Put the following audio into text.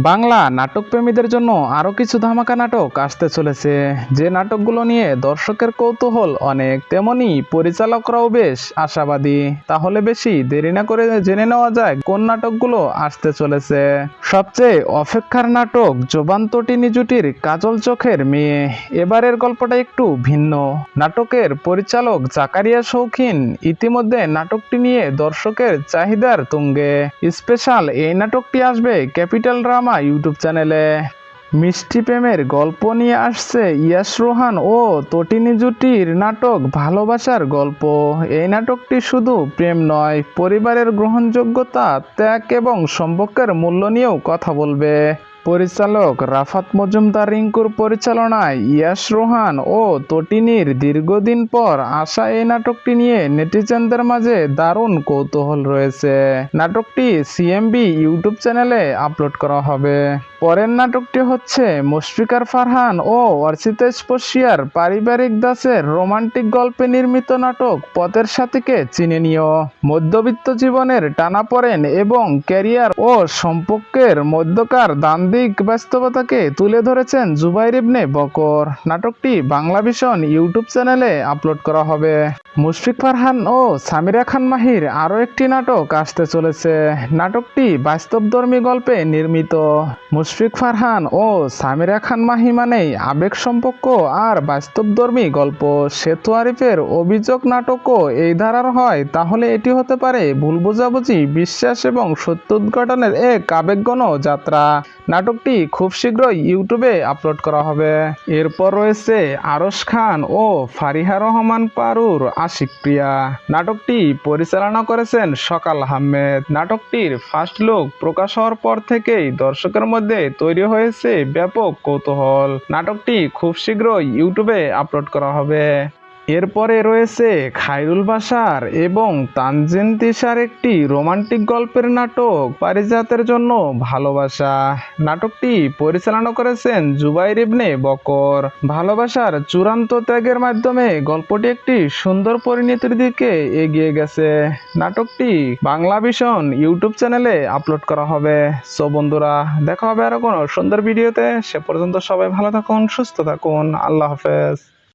বাংলা নাটক প্রেমীদের জন্য আরও কিছু ধামাকা নাটক আসতে চলেছে। যে নাটকগুলো নিয়ে দর্শকের কৌতূহল অনেক, তেমনি পরিচালকরাও বেশ আশাবাদী। তাহলে বেশি দেরি না করে জেনে নেওয়া যায় কোন নাটকগুলো আসতে চলেছে। সবচেয়ে অপেক্ষার নাটক জোবান তটিনী জুটির কাজল চোখের মেয়ে। এবারের গল্পটা একটু ভিন্ন। নাটকের পরিচালক জাকারিয়া শৌখিন ইতিমধ্যে নাটকটি নিয়ে দর্শকের চাহিদার তুঙ্গে। স্পেশাল এই নাটকটি আসবে ক্যাপিটাল ড্রামা ইউটিউব চ্যানেলে। মিষ্টি প্রেমের গল্প নিয়ে আসছে ইয়াশ রোহান ও তটিনী জুটির নাটক ভালোবাসার গল্প। এই নাটকটি শুধু প্রেম নয়, পরিবারের গ্রহণযোগ্যতা, ত্যাগ এবং সম্পর্কের মূল্য নিয়েও কথা বলবে। পরিচালক রাফাত মজুমদার রিঙ্কুর পরিচালনায় ইয়াশ রোহান ও তটিনীর দীর্ঘদিন পর আসা এই নাটকটি নিয়ে নেটিজেনদের মাঝে দারুণ কৌতূহল রয়েছে। নাটকটি সিএমবি ইউটিউব চ্যানেলে আপলোড করা হবে। পরের নাটকটি হচ্ছে মুশফিকার ফারহান ও অর্চিতা স্পর্শিয়ার পারিবারিক দাসের রোমান্টিক গল্পে নির্মিত নাটক পথের সাথীকে চিনে নিও। মধ্যবিত্ত জীবনের টানাপোড়েন এবং ক্যারিয়ার ও সম্পর্কের মধ্যকার দ্বান্দ্বিক বাস্তবতাকে তুলে ধরেছেন জুবাইর ইবনে বকর। নাটকটি বাংলাভিশন ইউটিউব চ্যানেলে আপলোড করা হবে। মুশফিক ফারহান ও সামিরা খান মাহির আরও একটি নাটক আসতে চলেছে। নাটকটি বাস্তবধর্মী গল্পে নির্মিত। মুশফিক ফারহান ও সামিরা খান মাহি মানেই আবেগ সম্পর্ক আর বাস্তবধর্মী গল্প। সেতু আরিফের অভিযোগ নাটকও এই ধারার হয়, তাহলে এটি হতে পারে ভুল বোঝাবুঝি, বিশ্বাস এবং সত্য উদ্ঘাটনের এক আবেগঘন যাত্রা। নাটকটি খুব শীঘ্রই ইউটিউবে আপলোড করা হবে। এরপর রয়েছে আরশ খান ও ফারিহা রহমান পারুর আশিক প্রিয়া। নাটকটি পরিচালনা করেছেন সকাল আহমেদ। নাটকটির ফার্স্ট লুক প্রকাশ হওয়ার পর থেকেই দর্শকের মধ্যে তৈরি হয়েছে ব্যাপক কৌতূহল। নাটকটি খুব শীঘ্রই ইউটিউবে আপলোড করা হবে। এরপরে রয়েছে খায়রুল বাশার এবং তানজিন তিশার একটি রোমান্টিক গল্পের নাটক পারিজাতের জন্য ভালোবাসা। নাটকটি পরিচালনা করেছেন জুবাইর ইবনে বকর। ভালোবাসার চূড়ান্ত ত্যাগের মাধ্যমে গল্পটি একটি সুন্দর পরিণতির দিকে এগিয়ে গেছে। নাটকটি বাংলাভিশন ইউটিউব চ্যানেলে আপলোড করা হবে। সো বন্ধুরা, দেখা হবে আরো কোনো সুন্দর ভিডিওতে। সে পর্যন্ত সবাই ভালো থাকুন, সুস্থ থাকুন। আল্লাহ হাফেজ।